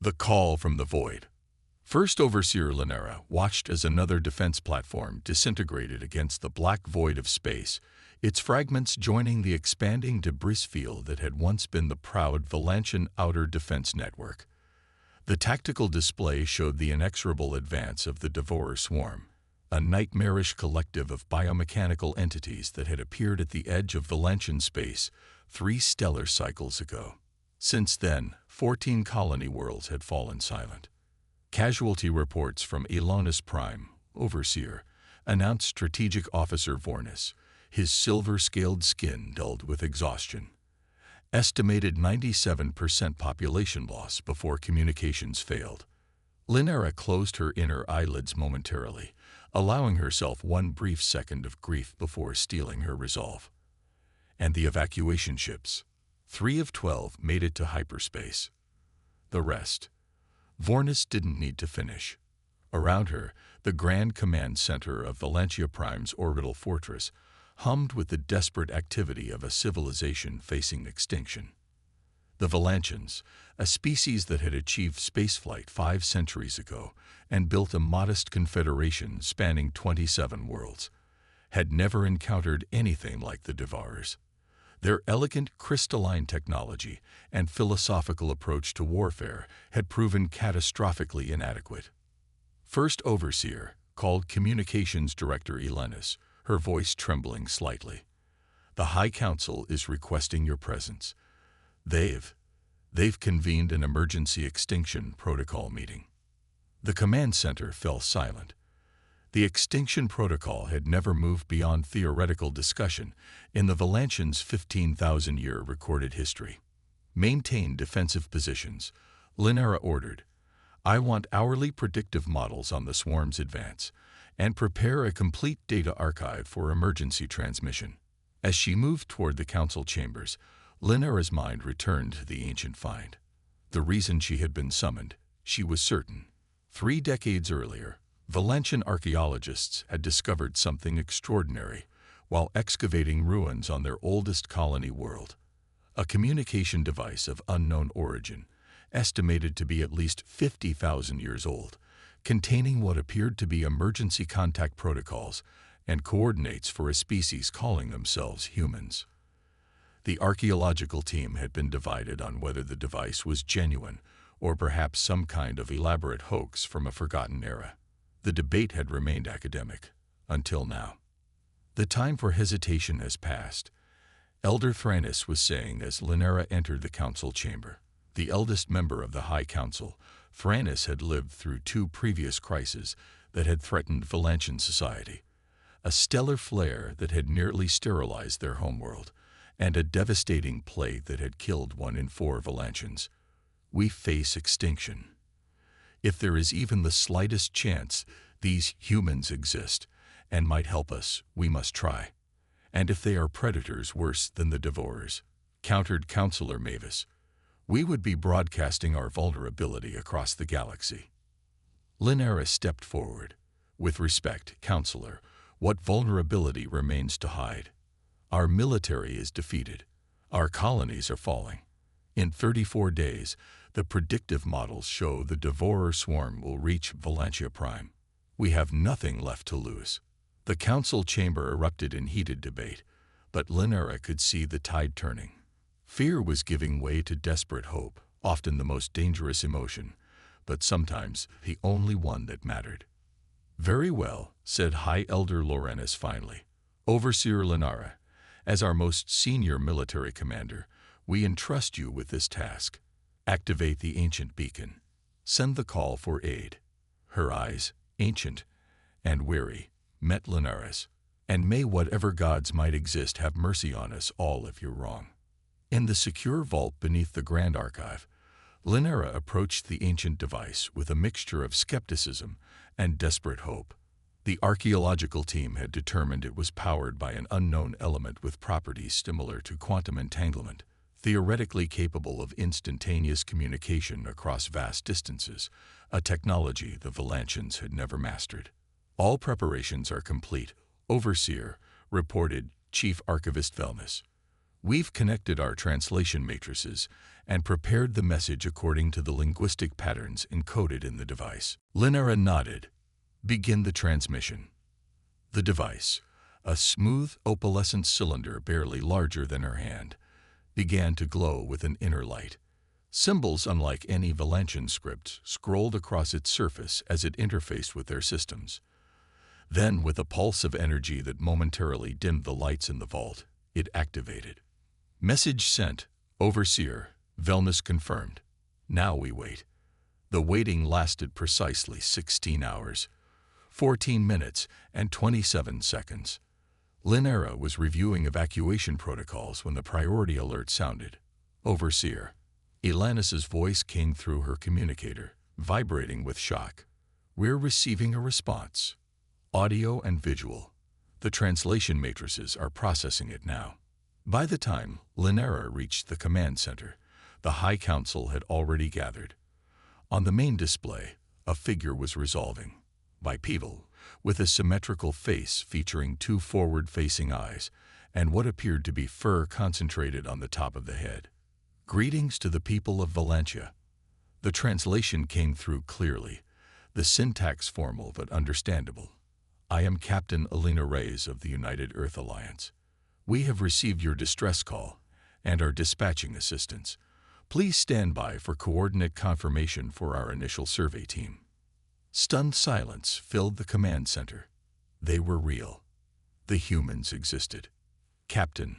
The Call from the Void. First Overseer Linera watched as another defense platform disintegrated against the black void of space, its fragments joining the expanding debris field that had once been the proud Valantian Outer Defense Network. The tactical display showed the inexorable advance of the Devourer Swarm, a nightmarish collective of biomechanical entities that had appeared at the edge of Valantian space 3 stellar cycles ago. Since then, 14 colony worlds had fallen silent. Casualty reports from Elonis Prime, Overseer, announced Strategic Officer Vornis, his silver-scaled skin dulled with exhaustion. Estimated 97% population loss before communications failed. Linera closed her inner eyelids momentarily, allowing herself one brief second of grief before steeling her resolve. And the evacuation ships. 3 of 12 made it to hyperspace. The rest. Vornis didn't need to finish. Around her, the Grand Command Center of Valantia Prime's orbital fortress hummed with the desperate activity of a civilization facing extinction. The Valantians, a species that had achieved spaceflight 5 centuries ago and built a modest confederation spanning 27 worlds, had never encountered anything like the Devourers. Their elegant crystalline technology and philosophical approach to warfare had proven catastrophically inadequate. First Overseer called Communications Director Elenis, her voice trembling slightly. "The High Council is requesting your presence. They've convened an emergency extinction protocol meeting." The command center fell silent. The extinction protocol had never moved beyond theoretical discussion in the Valantians' 15,000-year recorded history. "Maintain defensive positions," Linera ordered. "I want hourly predictive models on the swarm's advance, and prepare a complete data archive for emergency transmission." As she moved toward the council chambers, Linera's mind returned to the ancient find. The reason she had been summoned, she was certain. 3 decades earlier, Valantian archaeologists had discovered something extraordinary while excavating ruins on their oldest colony world. A communication device of unknown origin, estimated to be at least 50,000 years old, containing what appeared to be emergency contact protocols and coordinates for a species calling themselves humans. The archaeological team had been divided on whether the device was genuine or perhaps some kind of elaborate hoax from a forgotten era. The debate had remained academic, until now. "The time for hesitation has passed," Elder Thranis was saying as Linera entered the council chamber. The eldest member of the High Council, Thranis had lived through 2 previous crises that had threatened Valantian society. A stellar flare that had nearly sterilized their homeworld, and a devastating plague that had killed 1 in 4 Valantians. "We face extinction. If there is even the slightest chance these humans exist and might help us, we must try. And if they are predators worse than the Devourers," countered Counselor Mavis, "we would be broadcasting our vulnerability across the galaxy." Linera stepped forward. "With respect, Counselor, what vulnerability remains to hide? Our military is defeated. Our colonies are falling. In 34 days, the predictive models show the Devourer Swarm will reach Valantia Prime. We have nothing left to lose." The council chamber erupted in heated debate, but Linera could see the tide turning. Fear was giving way to desperate hope, often the most dangerous emotion, but sometimes the only one that mattered. "Very well," said High Elder Lorenis finally. "Overseer Linera, as our most senior military commander, we entrust you with this task. Activate the ancient beacon. Send the call for aid." Her eyes, ancient and weary, met Linera's. "And may whatever gods might exist have mercy on us all if you're wrong." In the secure vault beneath the Grand Archive, Linera approached the ancient device with a mixture of skepticism and desperate hope. The archaeological team had determined it was powered by an unknown element with properties similar to quantum entanglement, theoretically capable of instantaneous communication across vast distances, a technology the Valantians had never mastered. "All preparations are complete," Overseer reported Chief Archivist Velmus. We've connected our translation matrices and prepared the message according to the linguistic patterns encoded in the device. Linera nodded. Begin the transmission. The device, a smooth opalescent cylinder barely larger than her hand, began to glow with an inner light. Symbols unlike any Valantian script scrolled across its surface as it interfaced with their systems. Then, with a pulse of energy that momentarily dimmed the lights in the vault, it activated. Message sent. Overseer. Wellness confirmed. Now we wait. The waiting lasted precisely 16 hours, 14 minutes, and 27 seconds. Linera was reviewing evacuation protocols when the priority alert sounded. Overseer. Elanis's voice came through her communicator, vibrating with shock. We're receiving a response. Audio and visual. The translation matrices are processing it now. By the time Linera reached the command center, the High Council had already gathered. On the main display, a figure was resolving, bipedal, with a symmetrical face featuring two forward-facing eyes and what appeared to be fur concentrated on the top of the head. Greetings to the people of Valantia. The translation came through clearly, the syntax formal but understandable. I am Captain Alina Reyes of the United Earth Alliance. We have received your distress call and are dispatching assistance. Please stand by for coordinate confirmation for our initial survey team. Stunned silence filled the command center. They were real. The humans existed. Captain.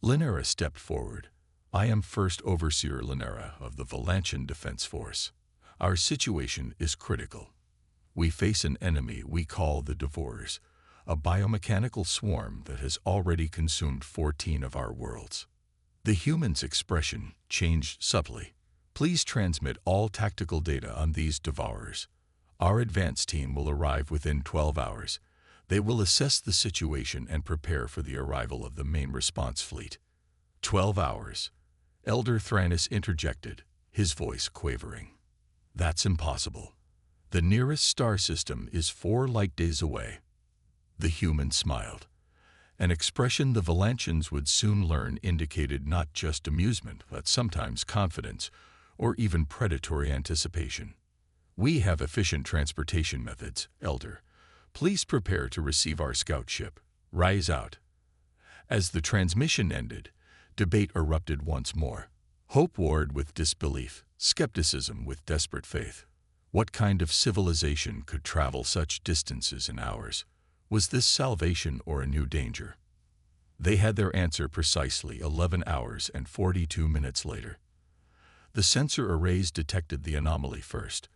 Linera stepped forward. I am First Overseer Linera of the Valantian Defense Force. Our situation is critical. We face an enemy we call the Devourers, a biomechanical swarm that has already consumed 14 of our worlds. The human's expression changed subtly. Please transmit all tactical data on these Devourers. Our advance team will arrive within 12 hours. They will assess the situation and prepare for the arrival of the main response fleet. 12 hours. Elder Thranis interjected, his voice quavering. That's impossible. The nearest star system is 4 light days away. The human smiled. An expression the Valantians would soon learn indicated not just amusement, but sometimes confidence, or even predatory anticipation. We have efficient transportation methods, Elder. Please prepare to receive our scout ship. Rise out. As the transmission ended, debate erupted once more. Hope warred with disbelief, skepticism with desperate faith. What kind of civilization could travel such distances in hours? Was this salvation or a new danger? They had their answer precisely 11 hours and 42 minutes later. The sensor arrays detected the anomaly first,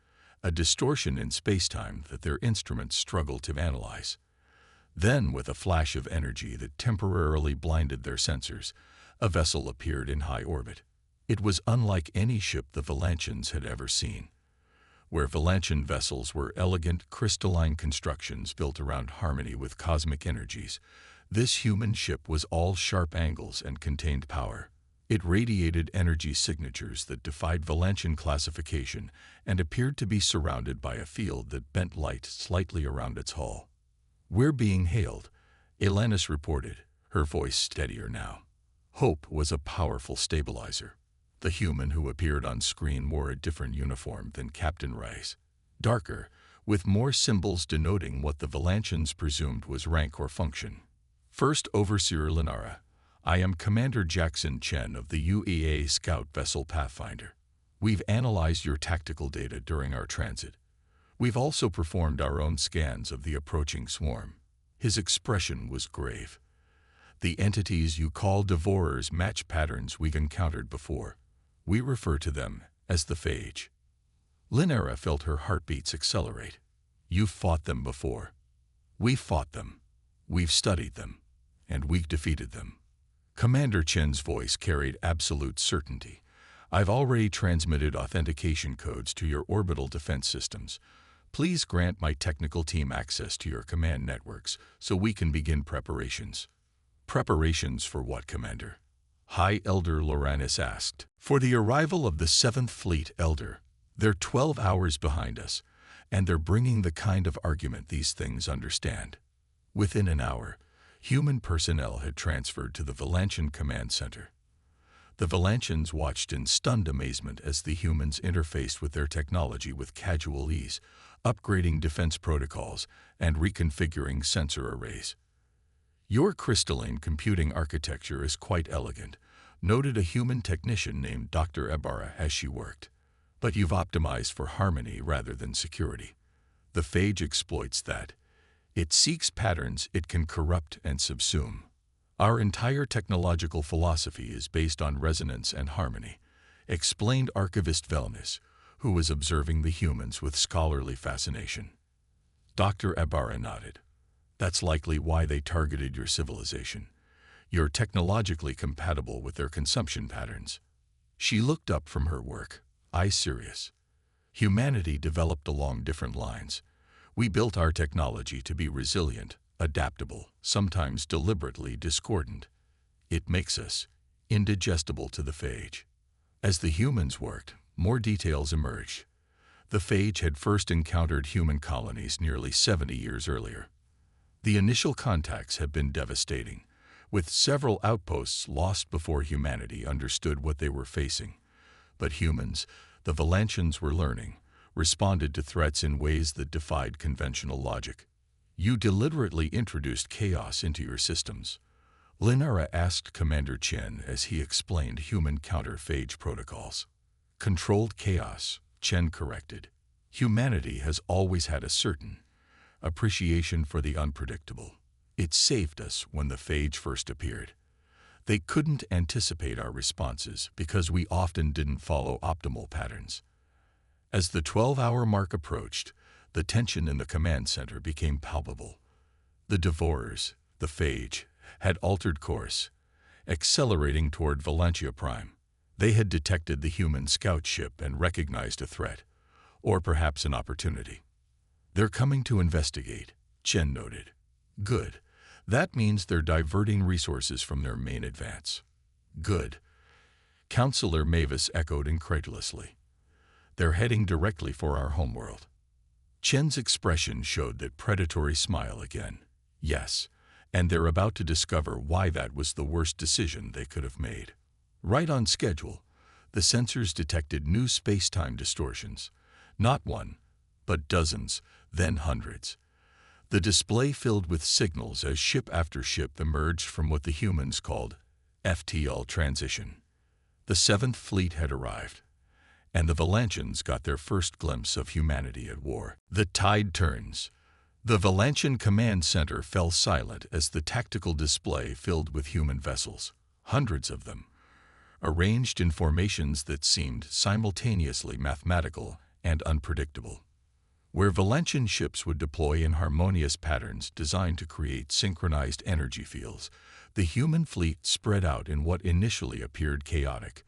a distortion in spacetime that their instruments struggled to analyze. Then, with a flash of energy that temporarily blinded their sensors, a vessel appeared in high orbit. It was unlike any ship the Valantians had ever seen. Where Valantian vessels were elegant, crystalline constructions built around harmony with cosmic energies, this human ship was all sharp angles and contained power. It radiated energy signatures that defied Valantian classification and appeared to be surrounded by a field that bent light slightly around its hull. We're being hailed, Elanis reported, her voice steadier now. Hope was a powerful stabilizer. The human who appeared on screen wore a different uniform than Captain Reyes, darker, with more symbols denoting what the Valantians presumed was rank or function. First Overseer Linara, I am Commander Jackson Chen of the UEA Scout Vessel Pathfinder. We've analyzed your tactical data during our transit. We've also performed our own scans of the approaching swarm. His expression was grave. The entities you call Devourers match patterns we've encountered before. We refer to them as the Phage. Linera felt her heartbeats accelerate. You've fought them before. We've fought them. We've studied them. And we've defeated them. Commander Chen's voice carried absolute certainty. I've already transmitted authentication codes to your orbital defense systems. Please grant my technical team access to your command networks so we can begin preparations. Preparations for what, Commander? High Elder Loranis asked. For the arrival of the 7th Fleet, Elder. They're 12 hours behind us, and they're bringing the kind of argument these things understand. Within an hour, Human personnel had transferred to the Valantian command center. The Valantians watched in stunned amazement as the humans interfaced with their technology with casual ease, upgrading defense protocols and reconfiguring sensor arrays. "Your crystalline computing architecture is quite elegant," noted a human technician named Dr. Ibarra as she worked. "But you've optimized for harmony rather than security. The phage exploits that. It seeks patterns it can corrupt and subsume. Our entire technological philosophy is based on resonance and harmony," explained Archivist Velnis, who was observing the humans with scholarly fascination. Dr. Ibarra nodded. "That's likely why they targeted your civilization. You're technologically compatible with their consumption patterns." She looked up from her work, eyes serious. "Humanity developed along different lines. We built our technology to be resilient, adaptable, sometimes deliberately discordant. It makes us indigestible to the phage." As the humans worked, more details emerged. The phage had first encountered human colonies nearly 70 years earlier. The initial contacts had been devastating, with several outposts lost before humanity understood what they were facing. But humans, the Valantians were learning, responded to threats in ways that defied conventional logic. "You deliberately introduced chaos into your systems," Linara asked Commander Chen as he explained human counter-phage protocols. "Controlled chaos," Chen corrected. "Humanity has always had a certain appreciation for the unpredictable. It saved us when the phage first appeared. They couldn't anticipate our responses because we often didn't follow optimal patterns." As the 12-hour mark approached, the tension in the command center became palpable. The Devourers, the phage, had altered course, accelerating toward Valantia Prime. They had detected the human scout ship and recognized a threat, or perhaps an opportunity. "They're coming to investigate," Chen noted. "Good. That means they're diverting resources from their main advance." "Good," Counselor Mavis echoed incredulously. "They're heading directly for our homeworld." Chen's expression showed that predatory smile again. "Yes, and they're about to discover why that was the worst decision they could have made." Right on schedule, the sensors detected new space-time distortions. Not one, but dozens, then hundreds. The display filled with signals as ship after ship emerged from what the humans called FTL transition. The 7th Fleet had arrived, and the Valantians got their first glimpse of humanity at war. The tide turns. The Valantian command center fell silent as the tactical display filled with human vessels, hundreds of them, arranged in formations that seemed simultaneously mathematical and unpredictable. Where Valantian ships would deploy in harmonious patterns designed to create synchronized energy fields, the human fleet spread out in what initially appeared chaotic,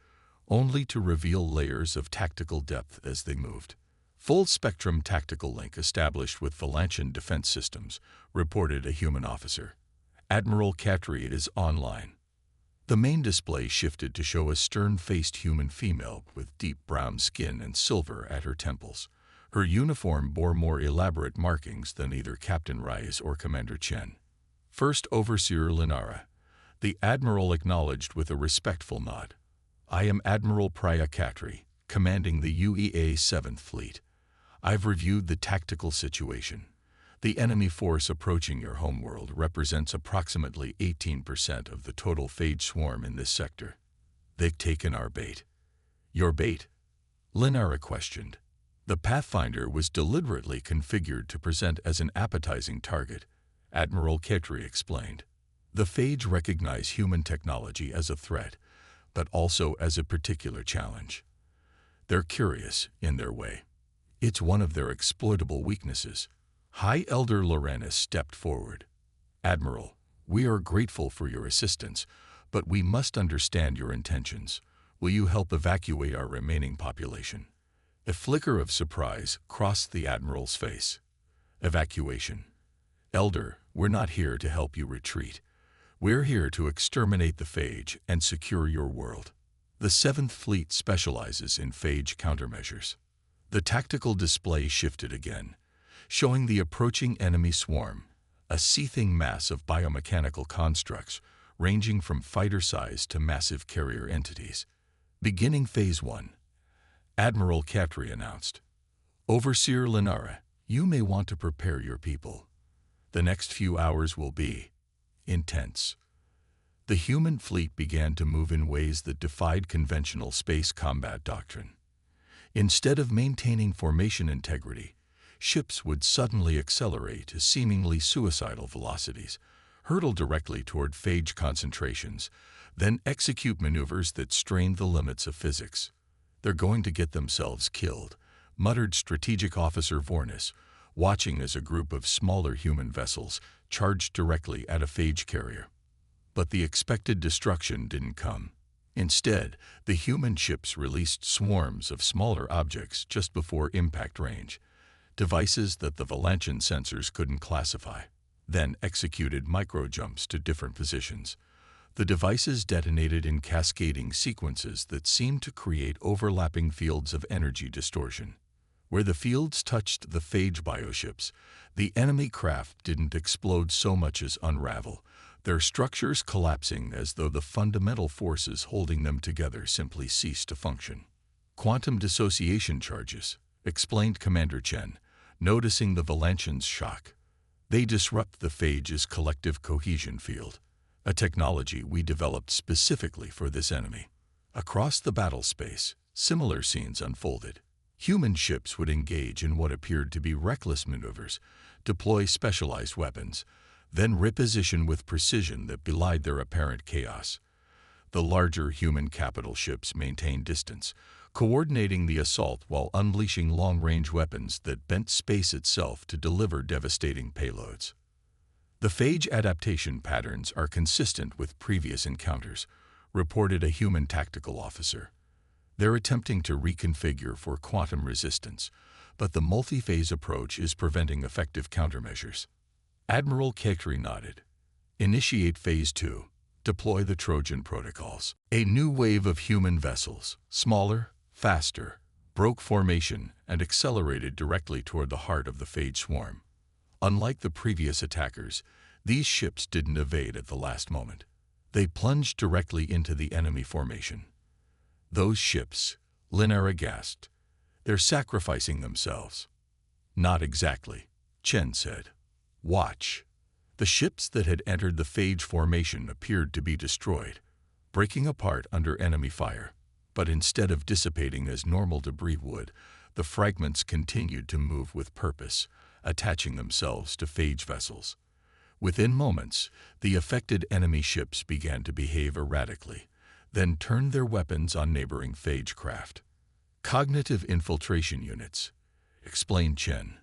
only to reveal layers of tactical depth as they moved. "Full-spectrum tactical link established with Valantian defense systems," reported a human officer. "Admiral Catry is online." The main display shifted to show a stern-faced human female with deep brown skin and silver at her temples. Her uniform bore more elaborate markings than either Captain Rice or Commander Chen. First Overseer Linara, the Admiral acknowledged with a respectful nod. "I am Admiral Priya Catry, commanding the UEA 7th Fleet. I've reviewed the tactical situation. The enemy force approaching your homeworld represents approximately 18% of the total phage swarm in this sector. They've taken our bait." "Your bait?" Linara questioned. "The Pathfinder was deliberately configured to present as an appetizing target," Admiral Catry explained. "The phage recognize human technology as a threat, but also as a particular challenge. They're curious, in their way. It's one of their exploitable weaknesses." High Elder Loranis stepped forward. "Admiral, we are grateful for your assistance, but we must understand your intentions. Will you help evacuate our remaining population?" A flicker of surprise crossed the Admiral's face. "Evacuation? Elder, we're not here to help you retreat. We're here to exterminate the phage and secure your world. The 7th Fleet specializes in phage countermeasures." The tactical display shifted again, showing the approaching enemy swarm, a seething mass of biomechanical constructs ranging from fighter size to massive carrier entities. Beginning Phase 1, Admiral Katri announced. Overseer Linara, you may want to prepare your people. The next few hours will be intense. The human fleet began to move in ways that defied conventional space combat doctrine. Instead of maintaining formation integrity, ships would suddenly accelerate to seemingly suicidal velocities, hurtle directly toward phage concentrations, then execute maneuvers that strained the limits of physics. They're going to get themselves killed, muttered Strategic Officer Vornis, watching as a group of smaller human vessels charged directly at a phage carrier. But the expected destruction didn't come. Instead, the human ships released swarms of smaller objects just before impact range, devices that the Valantian sensors couldn't classify, then executed micro-jumps to different positions. The devices detonated in cascading sequences that seemed to create overlapping fields of energy distortion. Where the fields touched the phage bioships, the enemy craft didn't explode so much as unravel, their structures collapsing as though the fundamental forces holding them together simply ceased to function. Quantum dissociation charges, explained Commander Chen, noticing the Valantians' shock. They disrupt the phage's collective cohesion field, a technology we developed specifically for this enemy. Across the battle space, similar scenes unfolded. Human ships would engage in what appeared to be reckless maneuvers, deploy specialized weapons, then reposition with precision that belied their apparent chaos. The larger human capital ships maintained distance, coordinating the assault while unleashing long-range weapons that bent space itself to deliver devastating payloads. The phage adaptation patterns are consistent with previous encounters, reported a human tactical officer. They're attempting to reconfigure for quantum resistance, but the multi-phase approach is preventing effective countermeasures. Admiral Kekri nodded. Initiate Phase 2. Deploy the Trojan protocols. A new wave of human vessels, smaller, faster, broke formation and accelerated directly toward the heart of the phage swarm. Unlike the previous attackers, these ships didn't evade at the last moment. They plunged directly into the enemy formation. Those ships, Linara gasped. They're sacrificing themselves. Not exactly, Chen said. Watch. The ships that had entered the phage formation appeared to be destroyed, breaking apart under enemy fire. But instead of dissipating as normal debris would, the fragments continued to move with purpose, attaching themselves to phage vessels. Within moments, the affected enemy ships began to behave erratically, then turned their weapons on neighboring phage craft. Cognitive infiltration units, explained Chen.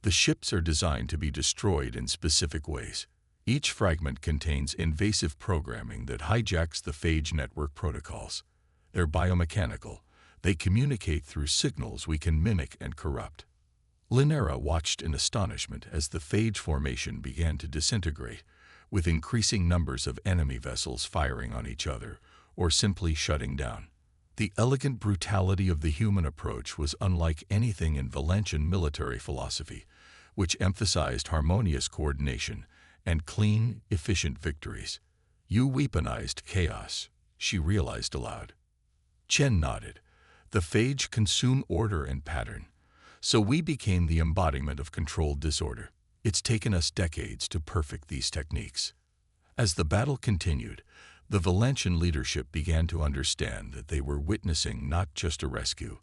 The ships are designed to be destroyed in specific ways. Each fragment contains invasive programming that hijacks the phage network protocols. They're biomechanical. They communicate through signals we can mimic and corrupt. Linara watched in astonishment as the phage formation began to disintegrate, with increasing numbers of enemy vessels firing on each other or simply shutting down. The elegant brutality of the human approach was unlike anything in Valantian military philosophy, which emphasized harmonious coordination and clean, efficient victories. You weaponized chaos, she realized aloud. Chen nodded. The phage consume order and pattern, so we became the embodiment of controlled disorder. It's taken us decades to perfect these techniques. As the battle continued, the Valantian leadership began to understand that they were witnessing not just a rescue,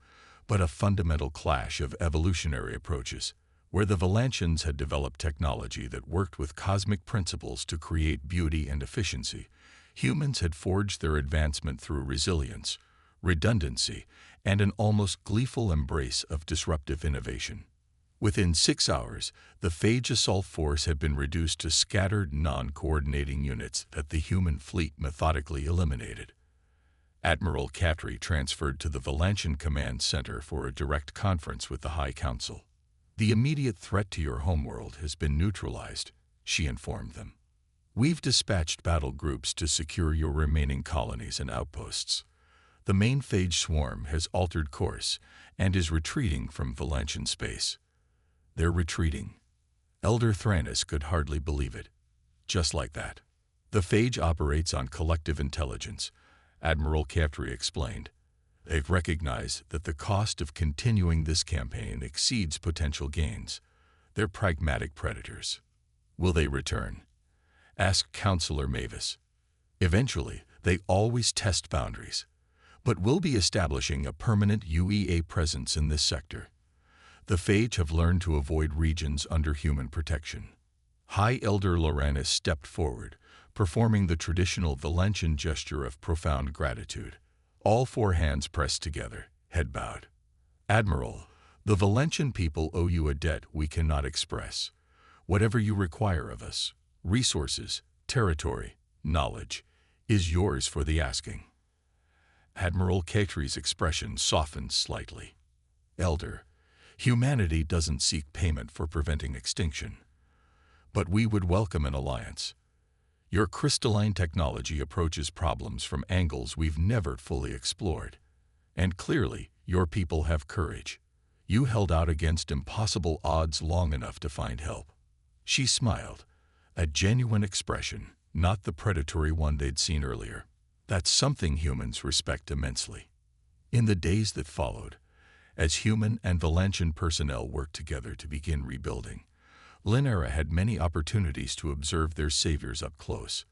but a fundamental clash of evolutionary approaches. Where the Valantians had developed technology that worked with cosmic principles to create beauty and efficiency, humans had forged their advancement through resilience, redundancy, and an almost gleeful embrace of disruptive innovation. Within 6 hours, the phage assault force had been reduced to scattered, non-coordinating units that the human fleet methodically eliminated. Admiral Katri transferred to the Valantian Command Center for a direct conference with the High Council. The immediate threat to your homeworld has been neutralized, she informed them. We've dispatched battle groups to secure your remaining colonies and outposts. The main phage swarm has altered course and is retreating from Valantian space. They're retreating. Elder Thranis could hardly believe it. Just like that. The phage operates on collective intelligence, Admiral Caftry explained. They've recognized that the cost of continuing this campaign exceeds potential gains. They're pragmatic predators. Will they return? Asked Counselor Mavis. Eventually, they always test boundaries, but we'll be establishing a permanent UEA presence in this sector. The phage have learned to avoid regions under human protection. High Elder Loranis stepped forward, performing the traditional Valentian gesture of profound gratitude. All four hands pressed together, head bowed. Admiral, the Valentian people owe you a debt we cannot express. Whatever you require of us, resources, territory, knowledge, is yours for the asking. Admiral Caftry's expression softened slightly. Elder, humanity doesn't seek payment for preventing extinction. But we would welcome an alliance. Your crystalline technology approaches problems from angles we've never fully explored. And clearly, your people have courage. You held out against impossible odds long enough to find help. She smiled, a genuine expression, not the predatory one they'd seen earlier. That's something humans respect immensely. In the days that followed, as human and Valentian personnel worked together to begin rebuilding, Linera had many opportunities to observe their saviors up close.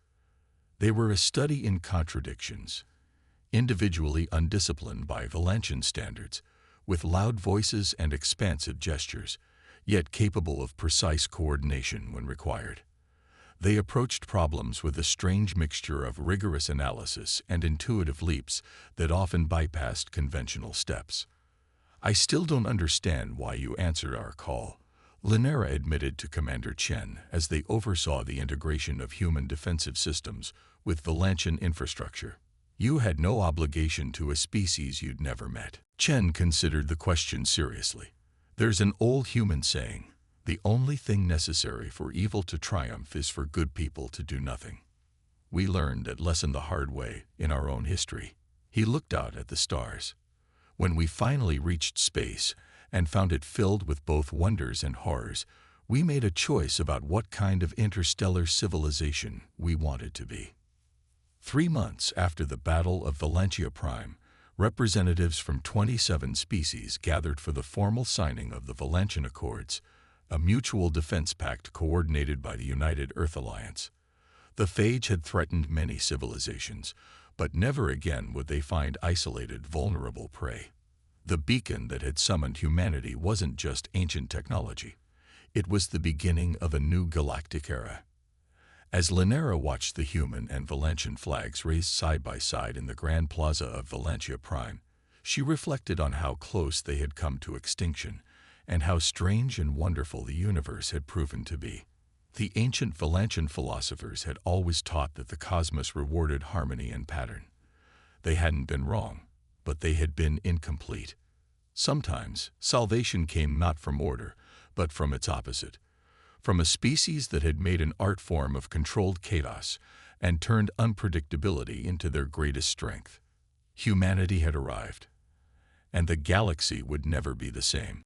They were a study in contradictions, individually undisciplined by Valentian standards, with loud voices and expansive gestures, yet capable of precise coordination when required. They approached problems with a strange mixture of rigorous analysis and intuitive leaps that often bypassed conventional steps. I still don't understand why you answered our call, Linera admitted to Commander Chen as they oversaw the integration of human defensive systems with Valentian infrastructure. You had no obligation to a species you'd never met. Chen considered the question seriously. There's an old human saying, the only thing necessary for evil to triumph is for good people to do nothing. We learned that lesson the hard way in our own history. He looked out at the stars. When we finally reached space and found it filled with both wonders and horrors, we made a choice about what kind of interstellar civilization we wanted to be. 3 months after the Battle of Valentia Prime, representatives from 27 species gathered for the formal signing of the Valentian Accords, a mutual defense pact coordinated by the United Earth Alliance. The phage had threatened many civilizations, but never again would they find isolated, vulnerable prey. The beacon that had summoned humanity wasn't just ancient technology. It was the beginning of a new galactic era. As Linera watched the human and Valentian flags raised side by side in the Grand Plaza of Valentia Prime, she reflected on how close they had come to extinction and how strange and wonderful the universe had proven to be. The ancient Valentian philosophers had always taught that the cosmos rewarded harmony and pattern. They hadn't been wrong, but they had been incomplete. Sometimes, salvation came not from order, but from its opposite, from a species that had made an art form of controlled chaos and turned unpredictability into their greatest strength. Humanity had arrived, and the galaxy would never be the same.